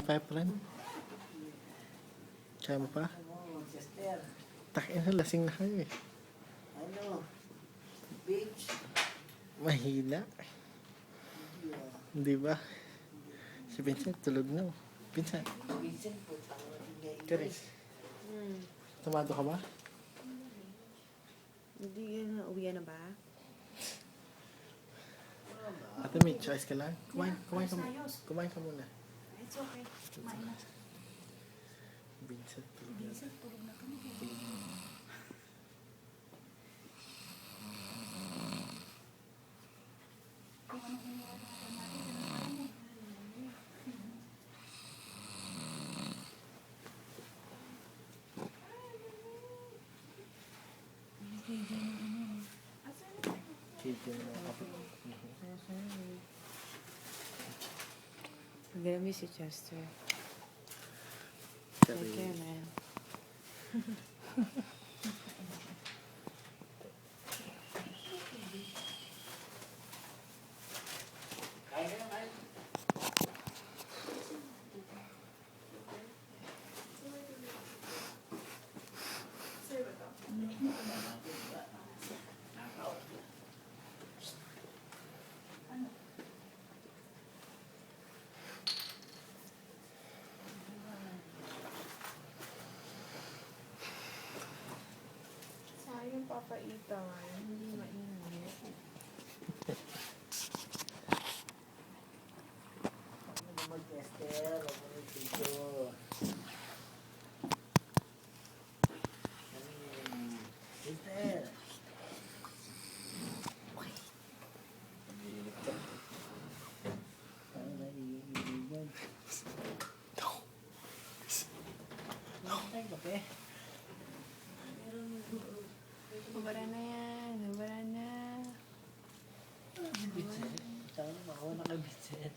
kaya pa rin? Kaya mo pa? Chester. Takin na, lasing na kayo eh. Ano? Beach. Mahina. Di ba? Si Vincent tulog na. Vincent, Vincent po, tama ingay. Charis, tomado ka ba? Hindi na, uwi na ba? Ate may choice ka lang? Kumain ka muna. It's okay. Kumain na. Vincent tulog na. Vincent, tulog na kami. Kung ano iniwan natin natin, KJ na kapag. Nag-rami si Chester. Charis. Kaya na yan. Kain ka na, kain. Sayang papaitan. Hindi mainit. Ano naman, Chester? Huwag mo rin dito. Chester. Ano na iigan? Ano tayong kape? Nabara na yan. Nabara na. Vincent. Saan ako na kay Vincent?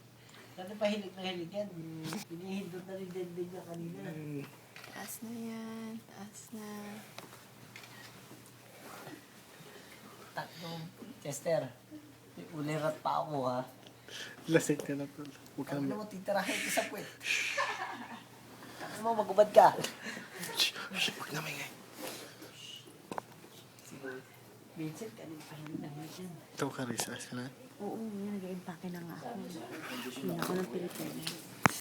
Sana pa hilig na hilig yan. Hinihindot na rin din niya kanina. Taas na yan. Taas na. Tatlo. Chester. Ulirat pa ako ha. Lasing ka na tol. Huwag ka Ano na. mo titirahin ko sa puwet? Ano mo, magubad ka? Huwag na maingay. Vincent, kanina pa rin na yan. Ikaw ka rin, ayos ka na? Oo, nag-iimpake na nga ako. Hindi ako ng Pilipinas.